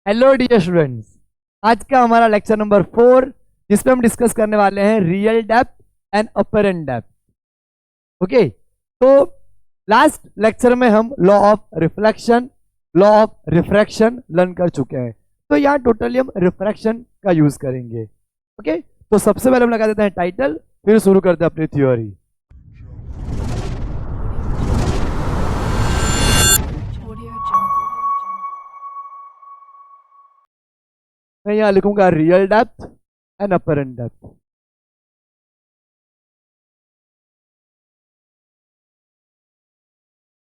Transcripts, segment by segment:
Hello dear students. आज का हमारा लेक्चर नंबर 4 जिसमें हम डिस्कस करने वाले हैं real depth and apparent depth. Okay, तो लास्ट लेक्चर में हम law of reflection, law of refraction learn कर चुके हैं। तो यहाँ टोटली हम रिफ्रैक्शन का यूज करेंगे। ओके, तो सबसे पहले हम लगा देते हैं टाइटल, फिर शुरू करते हैं अपनी थ्योरी। मैं यहाँ लिखूंगा real depth and apparent depth.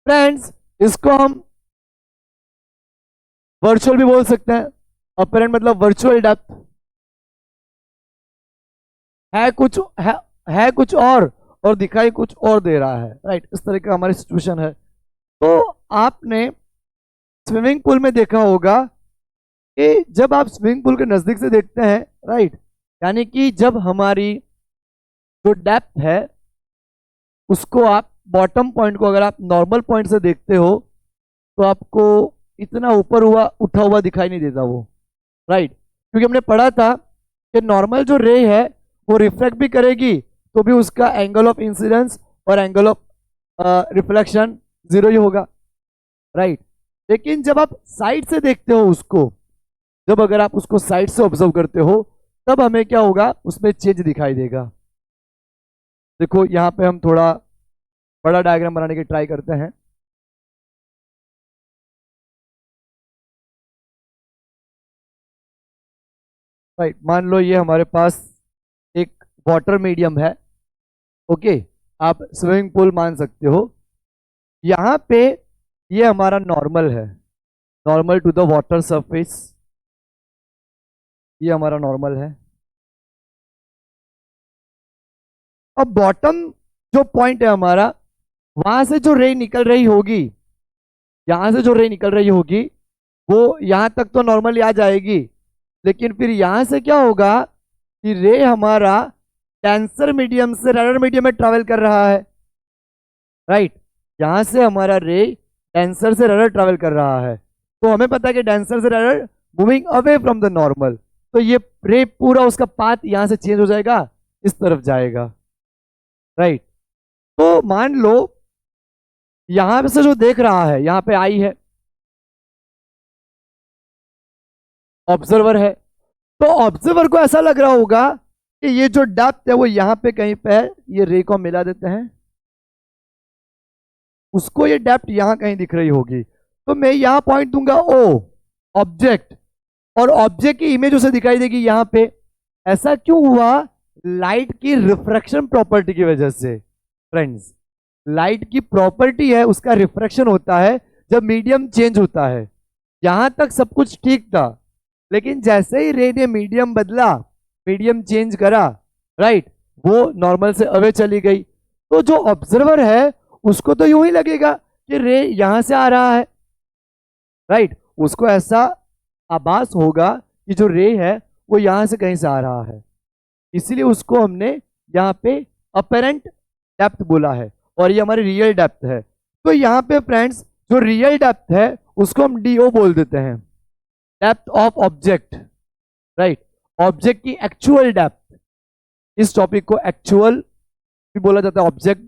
Friends, इसको हम वर्चुअल भी बोल सकते हैं। अपेरेंट मतलब वर्चुअल डेप्थ है कुछ है कुछ और दिखाई कुछ और दे रहा है। राइट, इस तरह का हमारी सिचुएशन है। तो आपने स्विमिंग पूल में देखा होगा कि जब आप स्विमिंग पूल के नजदीक से देखते हैं, राइट, यानी कि जब हमारी जो डेप्थ है उसको आप बॉटम पॉइंट को अगर आप नॉर्मल पॉइंट से देखते हो तो आपको इतना ऊपर हुआ उठा हुआ दिखाई नहीं देता वो। राइट, क्योंकि हमने पढ़ा था कि नॉर्मल जो रे है वो रिफ्लेक्ट भी करेगी तो भी उसका एंगल ऑफ इंसिडेंस और एंगल ऑफ रिफ्लेक्शन जीरो ही होगा। राइट, लेकिन जब आप साइड से देखते हो उसको, जब अगर आप उसको साइड से ऑब्जर्व करते हो तब हमें क्या होगा, उसमें चेंज दिखाई देगा। देखो यहाँ पे हम थोड़ा बड़ा डायग्राम बनाने की ट्राई करते हैं। राइट, मान लो ये हमारे पास एक वाटर मीडियम है। ओके, आप स्विमिंग पूल मान सकते हो। यहाँ पे ये हमारा नॉर्मल है, normal to the water surface. ये हमारा नॉर्मल है। अब बॉटम जो पॉइंट है हमारा, वहां से जो रे निकल रही होगी, यहां से जो रे निकल रही होगी वो यहां तक तो नॉर्मली आ जाएगी, लेकिन फिर यहां से क्या होगा कि रे हमारा डेंसर मीडियम से रेडर मीडियम में ट्रैवल कर रहा है। राइट, यहां से हमारा रे डेंसर से रेडर ट्रैवल कर रहा है। तो हमें पता है कि डेंसर से raider moving away from the normal, तो ये रे पूरा उसका पाथ यहां से चेंज हो जाएगा, इस तरफ जाएगा। राइट, तो मान लो यहां से जो देख रहा है, यहां पे आई है, ऑब्जर्वर है, तो ऑब्जर्वर को ऐसा लग रहा होगा कि ये जो डेप्थ है वो यहां पे कहीं पे है। ये रे को मिला देते हैं, उसको ये डेप्थ यहां कहीं दिख रही होगी, तो मैं यहां पॉइंट दूंगा ओ ऑब्जेक्ट, और ऑब्जेक्ट की इमेज उसे दिखाई देगी यहां पे। ऐसा क्यों हुआ? लाइट की रिफ्रैक्शन प्रॉपर्टी की वजह से। फ्रेंड्स, लाइट की प्रॉपर्टी है उसका रिफ्रैक्शन होता है जब मीडियम चेंज होता है। यहां तक सब कुछ ठीक था, लेकिन जैसे ही रे ने मीडियम बदला, मीडियम चेंज करा, राइट, वो नॉर्मल से अवे चली गई। तो जो ऑब्जर्वर है उसको तो यूं ही लगेगा कि रे यहां से आ रहा है। राइट, उसको ऐसा आभास होगा कि जो रे है वो यहां से कहीं से आ रहा है, इसीलिए उसको हमने यहाँ पे अपेरेंट डेप्थ बोला है, और ये हमारी रियल डेप्थ है। तो यहाँ पे फ्रेंड्स जो रियल डेप्थ है उसको हम डीओ बोल देते हैं, depth of object. Right, object की एक्चुअल डेप्थ, इस टॉपिक को एक्चुअल भी बोला जाता है। ऑब्जेक्ट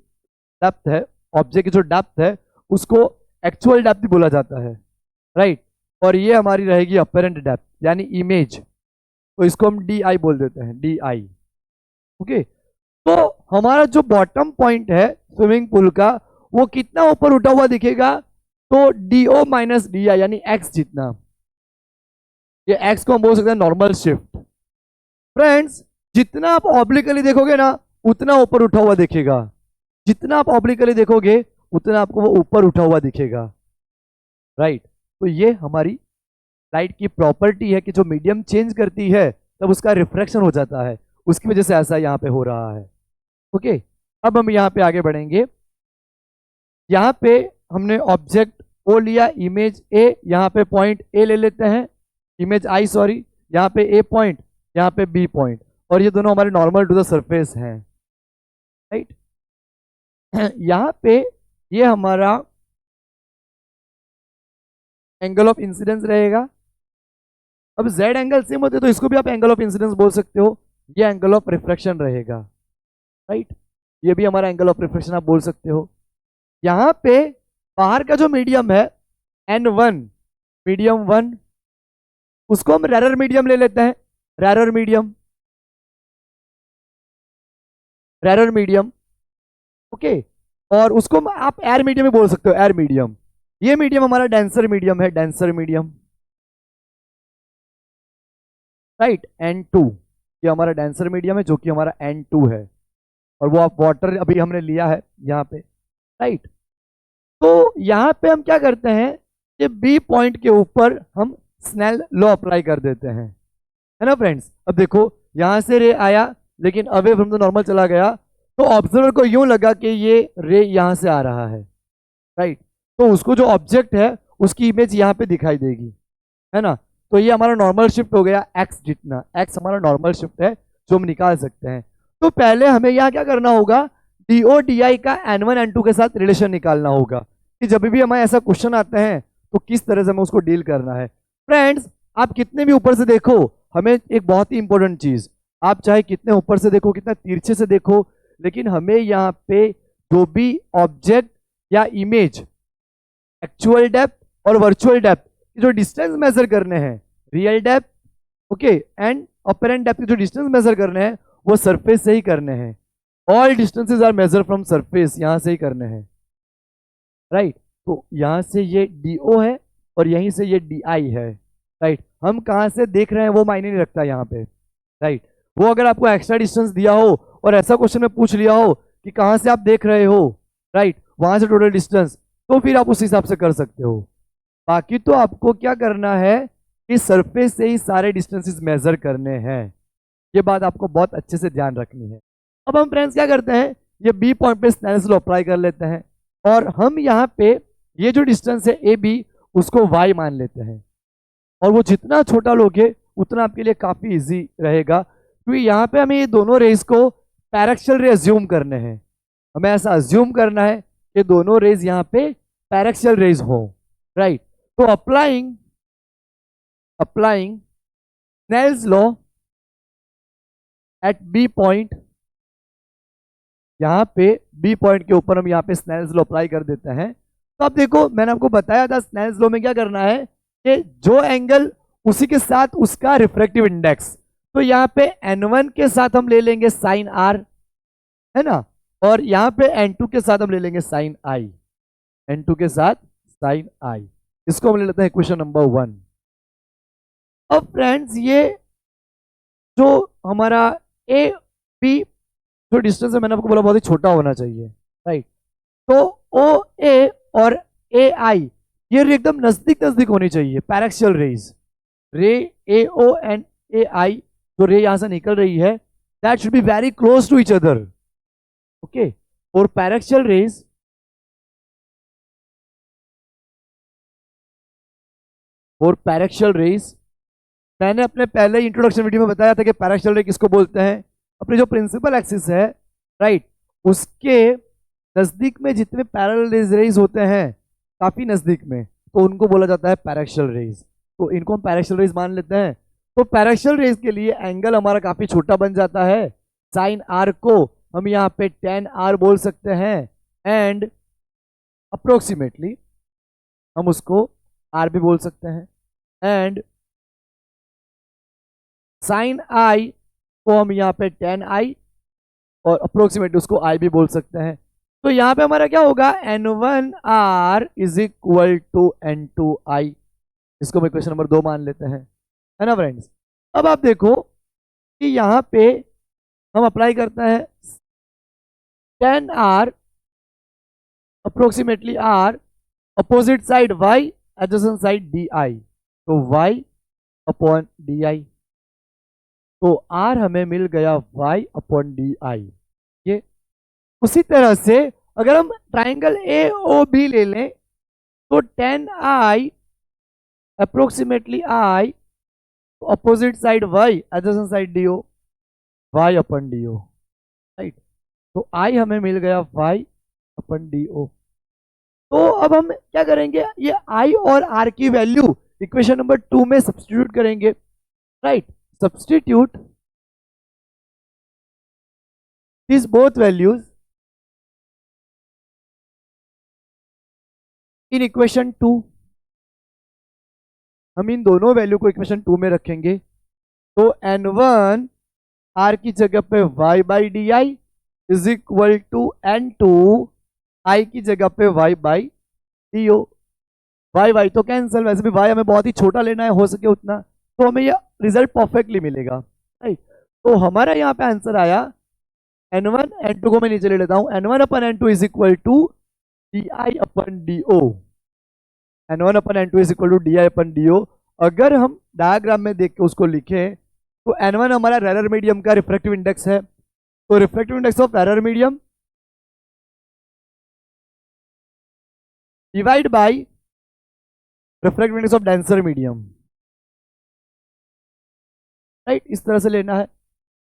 डेप्थ है, ऑब्जेक्ट की जो डेप्थ है उसको एक्चुअल डेप्थ भी बोला जाता है। राइट, और ये हमारी रहेगी अपेरेंट डेप्थ यानी इमेज, तो इसको हम डी आई बोल देते हैं, डी आई। ओके, तो हमारा जो बॉटम पॉइंट है स्विमिंग पूल का वो कितना ऊपर उठा हुआ दिखेगा? तो D O minus D I यानी एक्स जितना। ये एक्स को हम बोल सकते हैं नॉर्मल शिफ्ट। फ्रेंड्स, जितना आप ऑब्लिकली देखोगे ना उतना ऊपर उठा हुआ दिखेगा, जितना आप ऑब्लिकली देखोगे उतना आपको वो ऊपर उठा हुआ दिखेगा। राइट, तो ये हमारी लाइट की प्रॉपर्टी है कि जो मीडियम चेंज करती है तब उसका रिफ्रैक्शन हो जाता है, उसकी वजह से ऐसा यहाँ पे हो रहा है। ओके, अब हम यहाँ पे आगे बढ़ेंगे। यहाँ पे हमने ऑब्जेक्ट ओ लिया, इमेज ए, यहाँ पे पॉइंट ए ले लेते हैं, इमेज आई सॉरी, यहाँ पे ए पॉइंट, यहाँ पे बी पॉइंट, और ये दोनों हमारे नॉर्मल टू द सरफेस हैं। राइट, यहाँ पे ये हमारा एंगल ऑफ इंसिडेंस रहेगा, अब z एंगल सेम होते तो इसको भी आप एंगल ऑफ इंसिडेंस बोल सकते हो, ये एंगल ऑफ रिफ्लेक्शन रहेगा, राइट। ये भी हमारा एंगल ऑफ रिफ्लेक्शन आप बोल सकते हो। यहां पे बाहर का जो मीडियम है N1, मीडियम 1, उसको हम रेरर मीडियम ले लेते हैं, rarer medium, rarer medium, okay. और उसको आप एयर मीडियम भी बोल सकते हो, एयर मीडियम। ये मीडियम हमारा डेंसर मीडियम है, डेंसर मीडियम, राइट, N2। ये हमारा डेंसर मीडियम है जो कि हमारा N2 है, और वो आप वाटर अभी हमने लिया है यहाँ पे, राइट। तो यहाँ पे हम क्या करते हैं कि बी पॉइंट के ऊपर हम स्नेल लॉ अप्लाई कर देते हैं, है ना फ्रेंड्स। अब देखो यहाँ से रे आया लेकिन अवे फ्रॉम द नॉर्मल चला गया, तो ऑब्जर्वर को यूं लगा कि ये रे यहाँ से आ रहा है, राइट। तो उसको जो ऑब्जेक्ट है उसकी इमेज यहाँ पे दिखाई देगी, है ना। तो ये हमारा नॉर्मल शिफ्ट हो गया एक्स जितना, एक्स हमारा नॉर्मल शिफ्ट है जो हम निकाल सकते हैं। तो पहले हमें यहाँ क्या करना होगा, डी ओ डी आई का N1 N2 के साथ रिलेशन निकालना होगा कि जब भी हमें ऐसा क्वेश्चन आते हैं तो किस तरह से हमें उसको डील करना है। फ्रेंड्स आप कितने भी ऊपर से देखो, हमें एक बहुत ही इंपॉर्टेंट चीज, आप चाहे कितने ऊपर से देखो, कितना तिरछे से देखो, लेकिन हमें यहाँ पे जो भी ऑब्जेक्ट या इमेज एक्चुअल डेप्थ और वर्चुअल डेप्थ जो डिस्टेंस मेजर करने हैं, real depth okay and apparent depth के जो डिस्टेंस मेजर करने हैं वो सरफेस से ही करने हैं। All distances are measured from surface, यहां से ही करने हैं, राइट। तो यहां से ये DO है और यहीं से ये DI है, राइट। हम कहां से देख रहे हैं वो मायने नहीं रखता यहाँ पे, राइट। वो अगर आपको एक्स्ट्रा डिस्टेंस दिया हो और ऐसा क्वेश्चन में पूछ लिया हो कि कहां से आप देख रहे हो, राइट, वहां से टोटल डिस्टेंस, तो फिर आप उस हिसाब से कर सकते हो। बाकी तो आपको क्या करना है कि सरफेस से ही सारे डिस्टेंसेस मेजर करने हैं, ये बात आपको बहुत अच्छे से ध्यान रखनी है। अब हम फ्रेंड्स क्या करते हैं, ये बी पॉइंट पे स्नेल्स लॉ अप्लाई कर लेते हैं और हम यहाँ पे ये जो डिस्टेंस है ए बी उसको y मान लेते हैं, और वो जितना छोटा लोगे उतना आपके लिए काफी इजी रहेगा, क्योंकि यहाँ पे हमें ये दोनों रेज को पैरेक्शियल रे अज्यूम करने हैं। हमें ऐसा अज्यूम करना है कि दोनों रेज यहाँ पे पैरेक्शियल रेज हो, राइट। तो applying Snell's law at B point, यहाँ पे बी पॉइंट के ऊपर हम यहाँ पे स्नेल्स लॉ अप्लाई कर देते हैं। तो अब देखो मैंने आपको बताया था स्नेल्स लॉ में क्या करना है कि जो एंगल उसी के साथ उसका रिफ्रैक्टिव इंडेक्स, तो यहाँ पे N1 के साथ हम ले लेंगे साइन R, है ना, और यहाँ पे N2 के साथ हम ले लेंगे साइन I, N2 के साथ साइन I, इसको हम ले लेते हैं इक्वेशन नंबर 1। अब फ्रेंड्स ये जो हमारा ए बी जो डिस्टेंस है मैंने आपको बोला बहुत ही छोटा होना चाहिए, राइट। तो ओ ए और ए आई ये रे एकदम नजदीक नजदीक होनी चाहिए, पैरेक्शियल रेज, रे ए ओ एंड ए आई जो रे यहां से निकल रही है that should be very close to each other, okay. और पैरेक्शियल रेज मैंने अपने पहले इंट्रोडक्शन वीडियो में बताया था कि पैरेक्शियल रे किसको बोलते हैं, अपनी जो प्रिंसिपल एक्सिस है, राइट, उसके नजदीक में जितने पैरेलल रेज होते हैं काफी नजदीक में, तो उनको बोला जाता है पैरेक्शियल रेज। तो इनको हम पैरेक्शियल रेज मान लेते हैं। तो पैरेक्शियल रेज के लिए एंगल हमारा काफी छोटा बन जाता है, साइन R को हम यहाँ पे tan R बोल सकते हैं, एंड अप्रोक्सीमेटली हम उसको R भी बोल सकते हैं, एंड साइन I को हम यहाँ पे tan I और अप्रोक्सीमेटली उसको I भी बोल सकते हैं। तो यहाँ पे हमारा क्या होगा, N1R is equal to N2I, इसको हम इक्वेशन नंबर 2 मान लेते हैं, है ना फ्रेंड्स। अब आप देखो कि यहाँ पे हम अप्लाई करते हैं tan R approximately R, opposite side Y, adjacent side DI, तो Y अपॉन DI, तो R हमें मिल गया Y अपॉन DI। ये उसी तरह से अगर हम ट्राइंगल AOB ले लें तो tan I approximately I, opposite side Y, adjacent side DO, Y upon DO, right. तो I हमें मिल गया Y अपन DO। तो अब हम क्या करेंगे, ये I और R की वैल्यू इक्वेशन नंबर 2 में सब्स्टिट्यूट करेंगे। right? Substitute these both values in equation 2. हम इन दोनों वैल्यू को इक्वेशन 2 में रखेंगे, तो n1 r की जगह पे y by D I is equal to n2 i की जगह पे y by D O. y तो कैंसिल, वैसे भी y हमें बहुत ही छोटा लेना है, हो सके उतना, तो हमें ये रिजल्ट परफेक्टली मिलेगा, राइट। तो हमारा यहाँ पे आंसर आया n1 n2 को मैं नीचे ले लेता हूँ, n1 upon n2 is equal to D I upon D O. n1 upon n2 is equal to D I upon D O. अगर हम डायग्राम में देख के उसको लिखें तो n1 हमारा रेरर मीडियम का रिफ्रैक्टिव इंडेक्स है, तो refractive index of rarer medium divide by refractive index of denser medium, right, इस तरह से लेना है।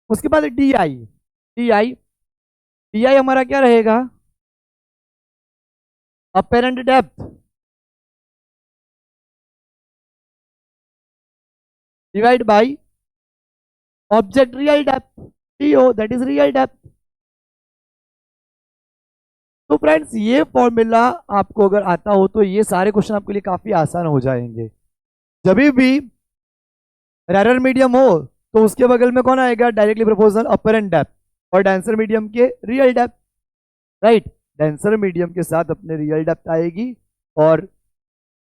उसके बाद D I, D I, D I हमारा क्या रहेगा, apparent depth divide by object real depth, टीओ, दैट इज रियल डेप्थ। तो फ्रेंड्स ये फॉर्मूला आपको अगर आता हो तो ये सारे क्वेश्चन आपके लिए काफी आसान हो जाएंगे। जब भी रेरर मीडियम हो तो उसके बगल में कौन आएगा, डायरेक्टली प्रोपोर्शनल अपेरेंट डेप्थ और डेंसर मीडियम के real depth, right. Denser medium के साथ अपने रियल डेप्थ आएगी और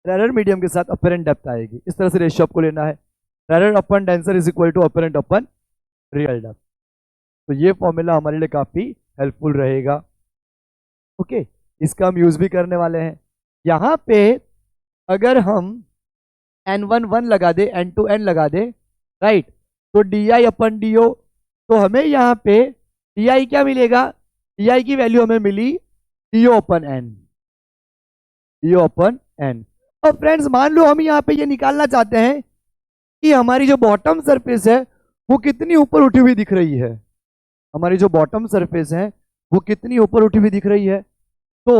रेरर मीडियम के साथ अपेरेंट डेप्थ आएगी। इस तरह से रेशियो आपको लेना है, rarer upon denser is equal to apparent upon real depth. तो ये फॉर्मूला हमारे लिए काफी हेल्पफुल रहेगा, ओके। इसका हम यूज भी करने वाले हैं। यहाँ पे अगर हम n1 1 लगा दे, n2 n लगा दे, राइट, तो D I upon D O, तो हमें यहाँ पे डी आई क्या मिलेगा, डी आई की वैल्यू हमें मिली डी ओ अपन एन, डी ओ अपन एन। अब फ्रेंड्स मान लो हम यहाँ पे ये निकालना चाहते हैं कि हमारी जो बॉटम सरफेस है वो कितनी ऊपर उठी हुई दिख रही है, हमारी जो बॉटम सरफेस है वो कितनी ऊपर उठी हुई दिख रही है। तो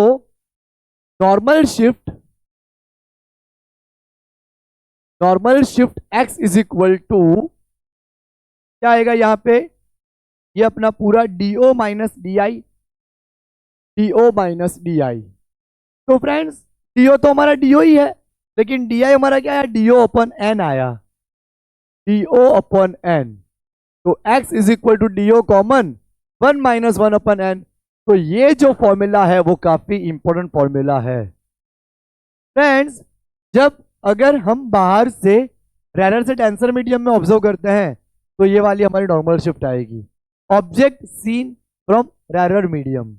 normal shift x is equal to क्या आएगा यहाँ पे, ये अपना पूरा D O minus D I, D O minus D I. तो फ्रेंड्स डीओ तो हमारा डीओ ही है, लेकिन डी आई हमारा क्या है, डीओ अपन एन आया, डीओ अपन एन। तो x is equal to D O common 1 minus 1 upon N. तो ये जो फॉर्मूला है वो काफी इंपॉर्टेंट फॉर्मूला है फ्रेंड्स। जब अगर हम बाहर से रेरर से डेंसर मीडियम में ऑब्जर्व करते हैं तो ये वाली हमारी नॉर्मल शिफ्ट आएगी, object seen from rarer medium.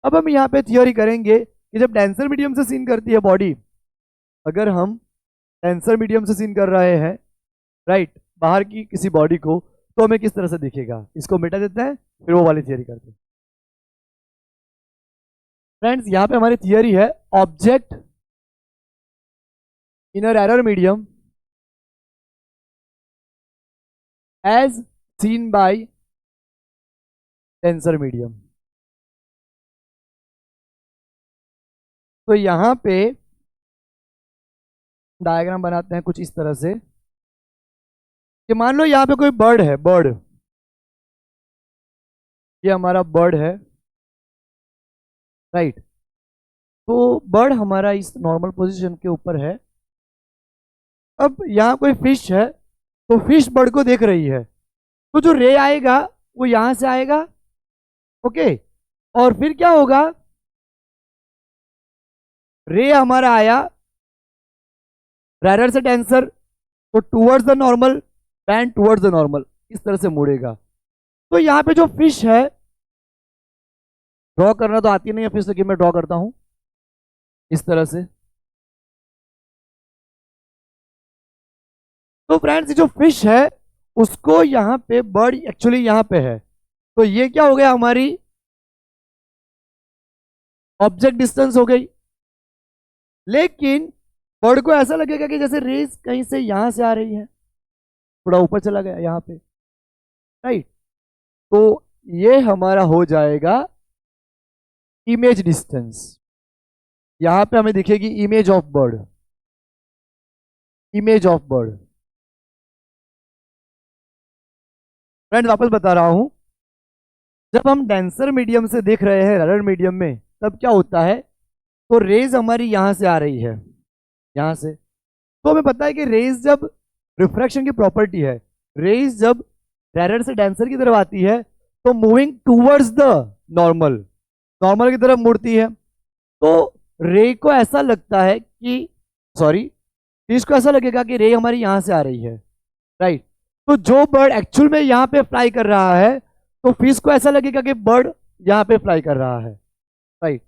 अब हम यहाँ पे थियोरी करेंगे कि जब डेंसर मीडियम से सीन करती है बॉडी, अगर हम डेंसर मीडियम से सीन कर रहे हैं, राइट, बाहर की किसी बॉडी को, तो हमें किस तरह से दिखेगा, इसको मिटा देते हैं फिर वो वाली थियोरी करते हैं। फ्रेंड्स यहाँ पे हमारी थियोरी है object in a rarer medium as seen by denser medium. तो यहां पे डायग्राम बनाते हैं कुछ इस तरह से कि मान लो यहां पे कोई बर्ड है, बर्ड, ये हमारा बर्ड है, राइट। तो बर्ड हमारा इस नॉर्मल पोजीशन के ऊपर है। अब यहाँ कोई फिश है, तो फिश बर्ड को देख रही है, तो जो रे आएगा वो यहां से आएगा, ओके। और फिर क्या होगा, रे हमारा आया रेरर से डेंसर, तो towards the normal, band towards the normal, इस तरह से मुड़ेगा। तो यहाँ पे जो फिश है, ड्रॉ करना तो आती नहीं है फिश, लेकिन मैं ड्रॉ करता हूं इस तरह से। तो फ्रेंड्स जो फिश है उसको यहाँ पे बर्ड एक्चुअली यहाँ पे है, तो ये क्या हो गया, हमारी ऑब्जेक्ट डिस्टेंस हो गई। लेकिन बर्ड को ऐसा लगेगा कि जैसे रेस कहीं से यहां से आ रही है, थोड़ा ऊपर चला गया यहाँ पे, राइट। तो ये हमारा हो जाएगा इमेज डिस्टेंस। यहां पे हमें दिखेगी image of bird, image of bird, friends वापस बता रहा हूं, जब हम डेंसर मीडियम से देख रहे हैं रेयर मीडियम में, तब क्या होता है, तो रेज हमारी यहां से आ रही है, यहां से। तो हमें पता है कि रेज जब, रिफ्रैक्शन की प्रॉपर्टी है, रेज जब रेयर से डेंसर की तरफ आती है तो moving towards the normal, normal की तरफ मुड़ती है। तो रे को ऐसा लगता है कि, सॉरी, इसको ऐसा लगेगा कि रे हमारी यहां से आ रही है, राइट। तो जो बर्ड एक्चुअल में यहां पे फ्लाई कर रहा है, तो फिश को ऐसा लगेगा कि बर्ड यहां पे फ्लाई कर रहा है, राइट।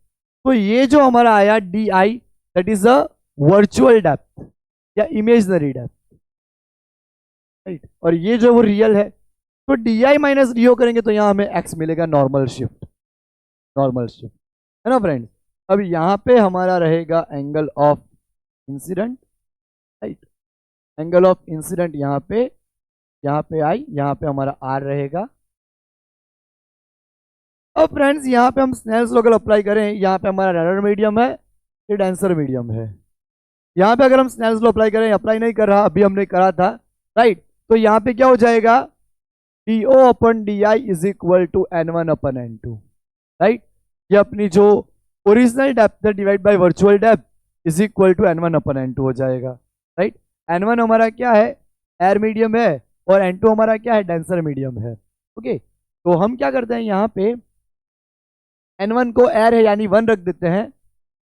तो ये जो हमारा आया D I, that is a virtual depth या इमेजनरी डेप्थ, राइट। और ये जो वो रियल है, तो D I minus D O करेंगे तो यहां हमें एक्स मिलेगा, नॉर्मल शिफ्ट, नॉर्मल शिफ्ट, है ना फ्रेंड्स। अब यहां पे हमारा रहेगा angle of incident, right. Angle of incident यहाँ पे आई, यहाँ पे हमारा आर रहेगा। अब फ्रेंड्स यहाँ पे हम स्नेल्स लॉ अगर अप्लाई करें, यहाँ पे हमारा रेयर मीडियम है, ये डेंसर मीडियम है। यहाँ पे अगर हम स्नेल्स लॉ अप्लाई करें, अप्लाई नहीं कर रहा, अभी हमने करा था, राइट। तो यहाँ पे क्या हो जाएगा, D O upon D I is equal to N one upon N two, right. ये अपनी जो ओरिजिनल डेप्थ है divide by virtual depth is equal to N one upon N two हो जाएगा, राइट। एन वन हमारा क्या है, air medium है, और एन टू हमारा क्या है, डेंसर मीडियम है, ओके। तो हम क्या करते हैं, यहाँ पे N1 को एयर है यानी 1 रख देते हैं,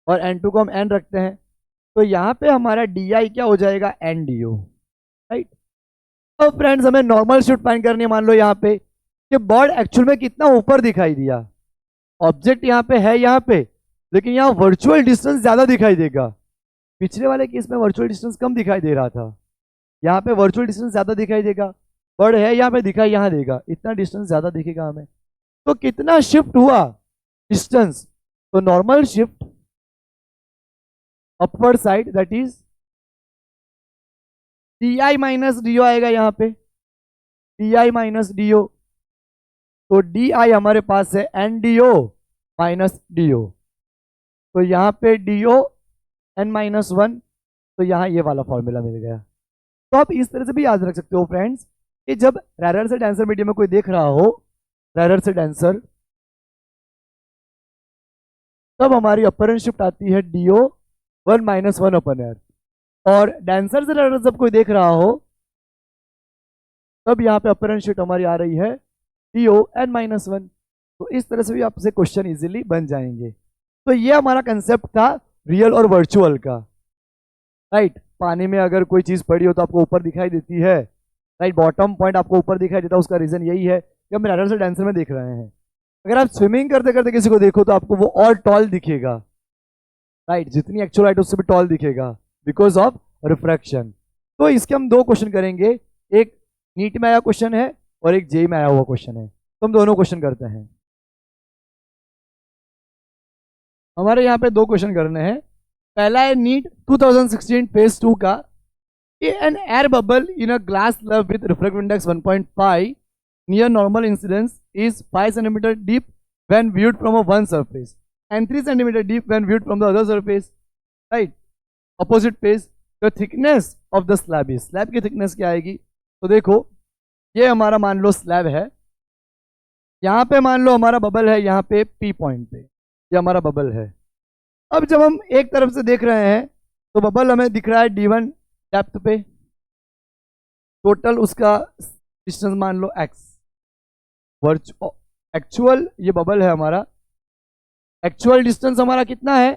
और N2 को हम N रखते हैं। तो यहाँ पे हमारा DI क्या हो जाएगा, NDO, राइट। अब फ्रेंड्स हमें नॉर्मल शिफ्ट फाइंड करनी है। मान लो यहाँ पे कि बर्ड एक्चुअल में कितना ऊपर दिखाई दिया, ऑब्जेक्ट यहाँ पे है यहाँ पे, लेकिन यहाँ वर्चुअल डिस्टेंस ज्यादा दिखाई देगा। पिछले वाले केस में वर्चुअल डिस्टेंस कम दिखाई दे रहा था, यहाँ पे वर्चुअल डिस्टेंस ज्यादा दिखाई देगा। बर्ड है यहाँ पे, दिखाई यहाँ देगा, इतना डिस्टेंस ज्यादा दिखेगा हमें। तो कितना शिफ्ट हुआ डिस्टेंस, तो normal shift upward side that is D I minus D आएगा यहाँ पे, डी आई माइनस डी। तो डी आई हमारे पास है N D O minus D O, तो यहाँ पे D O N minus one, तो यहाँ ये वाला फॉर्मूला मिल गया। तो आप इस तरह से भी याद रख सकते हो फ्रेंड्स कि जब रेयर से डेंसर मीडियम में कोई देख रहा हो, रेयर से डेंसर, तब हमारी अपरेंट शिफ्ट आती है D O one minus one upon air, और डेंसर से रेयर जब कोई देख रहा हो, तब यहाँ पे अपरेंट शिफ्ट हमारी आ रही है D O N minus one. तो इस तरह से भी आपसे क्वेश्चन इजीली बन जाएंगे। तो ये हमारा कंसेप्ट था रियल और वर्चुअल का, राइट। पानी में अगर कोई चीज पड़ी हो तो आपको ऊपर दिखाई देती है, राइट। बॉटम पॉइंट आपको ऊपर दिखाई देता है, उसका रीजन यही है कि हम रेयर से डेंसर में देख रहे हैं। अगर आप स्विमिंग करते करते किसी को देखो तो आपको वो और टॉल दिखेगा, राइट। जितनी एक्चुअल हाइट उससे भी टॉल दिखेगा बिकॉज ऑफ रिफ्रैक्शन। तो इसके हम दो क्वेश्चन करेंगे, एक नीट में आया क्वेश्चन है और एक जेई में आया हुआ क्वेश्चन है। तो हम दोनों क्वेश्चन करते हैं। हमारे यहाँ पे दो क्वेश्चन करने हैं। पहला है नीट 2016 फेज 2 का, an air bubble in a glass slab with refractive index 1.5 near normal incidence is 5 centimetre deep when viewed from a one surface and 3 centimeter deep when viewed from the other surface, right, opposite face. The thickness of the slab is, slab की thickness क्या आएगी, तो देखो ये हमारा मान लो slab है, यहाँ पे मान लो हमारा बबल है, यहाँ पे P पॉइंट पे ये हमारा बबल है। अब जब हम एक तरफ से देख रहे हैं तो बबल हमें दिख रहा है D1 डेप्थ पे, टोटल उसका डिस्टेंस मान लो x, एक्चुअल ये बबल है हमारा, एक्चुअल डिस्टेंस हमारा कितना है,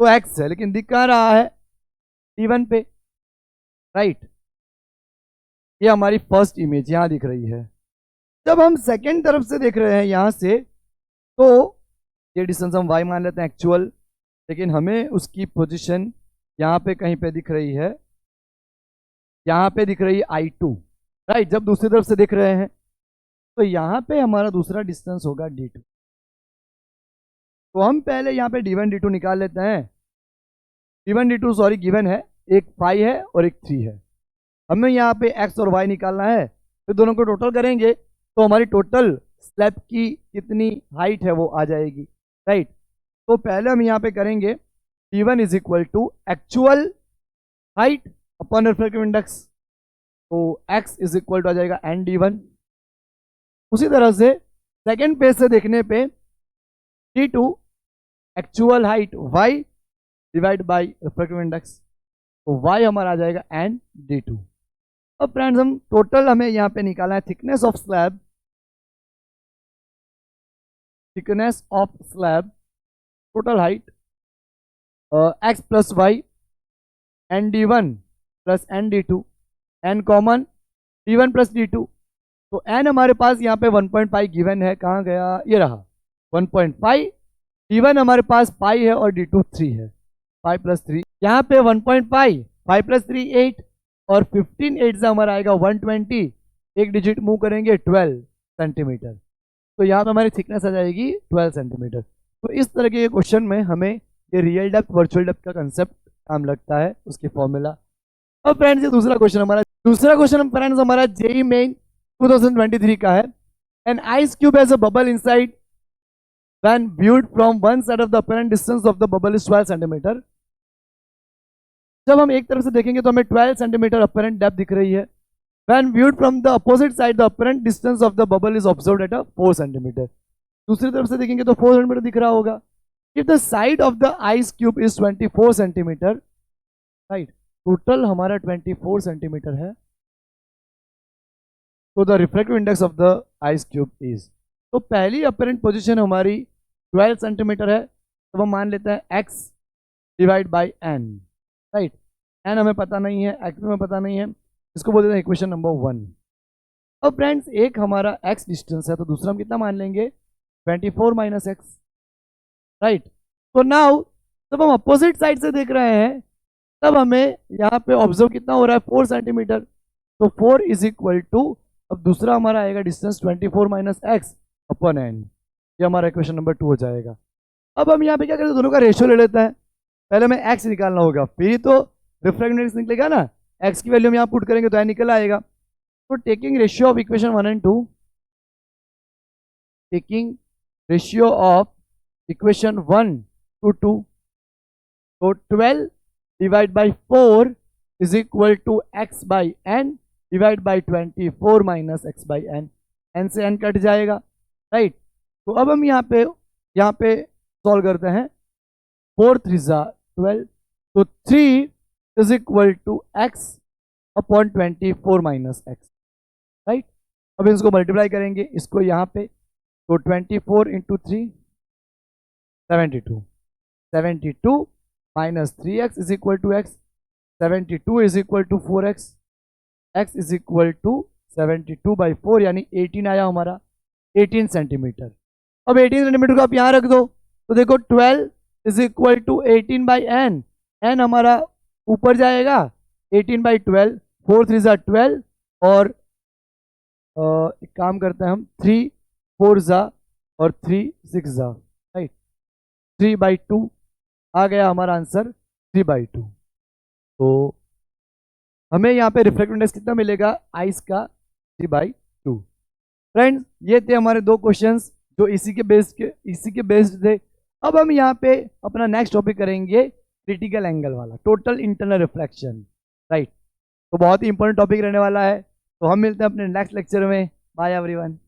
तो x है, लेकिन दिख कहाँ रहा है, D1 पे, राइट। ये हमारी फर्स्ट इमेज यहां दिख रही है। जब हम सेकेंड तरफ से देख रहे हैं यहां से, तो ये डिस्टेंस हम y मान लेते हैं एक्चुअल, लेकिन हमें उसकी पोजीशन यहाँ पे कहीं पे दिख रही है, यहाँ पे दिख रही है I2, राइट। जब दूसरी तरफ से देख रहे हैं तो यहाँ पे हमारा दूसरा डिस्टेंस होगा D2। तो हम पहले यहाँ पे D1 D2 निकाल लेते हैं। D1 D2 सॉरी गिवन है, एक 5 है और एक 3 है। हमें यहाँ पे x और y निकालना है, फिर दोनों को टोटल करेंगे तो हमारी टोटल स्लैब की कितनी हाइट है वो आ जाएगी, राइट। तो पहले हम यहाँ पे करेंगे D1 is equal to actual height upon refractive index, तो x इज इक्वल टू आ जाएगा ND1, उसी तरह से सेकेंड पेज से देखने पे D2 actual height y divide by refractive index, तो y हमारा आ जाएगा n D2। अब फ्रेंड्स हम टोटल हमें यहाँ पे निकालना है thickness of slab, thickness of slab total height x plus Y N D1 plus N D2, n common D1 plus D2, तो n हमारे पास यहाँ पे 1.5 गिवन है, कहाँ गया, ये रहा 1.5, D1 हमारे पास पाई है और D2 3 है, 5 प्लस 3, यहाँ पे 1.5, 5 प्लस 3 8 और 15 8 से हमारा आएगा 120, एक डिजिट मूव करेंगे 12 सेंटीमीटर, तो यहाँ पे हमारी थिकनेस आ जाएगी 12 सेंटीमीटर। तो इस तरह के क्वेश्चन में हमें ये रियल डेप्थ वर्चुअल डेप्थ का कंसेप्ट काम लगता है, उसकी फॉर्मूला। अब फ्रेंड्स ये दूसरा क्वेश्चन फ्रेंड्स हमारा जेई मेन 2023 का है। An ice cube has a bubble inside when viewed from one side of the apparent distance of the bubble is 12 centimetre. जब हम एक तरफ से देखेंगे तो हमें 12 सेंटीमीटर अपरेंट डेप्थ दिख रही है। When viewed from the opposite side, the apparent distance of the bubble is observed at a 4 centimeter. दूसरी तरफ से देखेंगे तो 4 सेंटीमीटर दिख रहा होगा। If the side of the ice cube is 24 centimeter, right? Total हमारा 24 सेंटीमीटर है। तो the refractive index of the ice cube is, तो पहली अपरेंट पोजीशन हमारी 12 सेंटीमीटर है, तो हम मान लेते हैं x divide by n, right. n हमें पता नहीं है, x हमें पता नहीं है, इसको बोल देते हैं इक्वेशन नंबर 1। अब फ्रेंड्स एक हमारा x डिस्टेंस है, तो दूसरा हम कितना मान लेंगे 24 माइनस एक्स, राइट। तो नाउ जब हम अपोजिट साइड से देख रहे हैं तब हमें यहाँ पे ऑब्जर्व कितना हो रहा है 4 सेंटीमीटर, तो 4 इज इक्वल टू, अब दूसरा हमारा आएगा distance 24 minus X upon N, ये हमारा इक्वेशन नंबर 2 हो जाएगा। अब हम यहाँ पे क्या करते हैं, दोनों का रेशियो ले लेते हैं। पहले हमें x निकालना होगा, फिर तो रिफ्रैक्टिव इंडेक्स निकलेगा ना, x की वैल्यू हम यहाँ पुट करेंगे तो n निकल आएगा। तो taking ratio of equation 1 and 2, taking ratio of equation 1 to 2, तो 12 divide by 4 is equal to x by n divide by 24 minus x by n, n से n कट जाएगा, राइट। तो अब हम यहाँ पे सॉल्व करते हैं, 4 3 12, तो 3 is equal to x upon 24 minus X, right. अब इसको मल्टीप्लाई करेंगे, इसको यहाँ पे, तो 24 into 3 72, 72 minus 3x is equal to x, 72 is equal to 4x, x is equal to 72 by 4 यानी 18 आया हमारा, 18 सेंटीमीटर। अब 18 सेंटीमीटर को आप यहाँ रख दो, तो देखो 12 is equal to 18 by n, n हमारा ऊपर जाएगा 18 बाई 12, 4 3 12 और एक काम करते हैं हम 3 4 और 3 6 राइट, 3 बाई 2 आ गया हमारा आंसर 3 बाई 2। तो हमें यहाँ पे रिफ्रैक्टिव इंडेक्स कितना मिलेगा आइस का 3 बाई 2। फ्रेंड्स ये थे हमारे दो क्वेश्चंस जो इसी के बेस्ड थे। अब हम यहाँ पे अपना नेक्स्ट टॉपिक करेंगे क्रिटिकल एंगल वाला, टोटल इंटरनल रिफ्लेक्शन, राइट। तो बहुत ही इंपॉर्टेंट टॉपिक रहने वाला है। तो हम मिलते हैं अपने नेक्स्ट लेक्चर में। Bye everyone.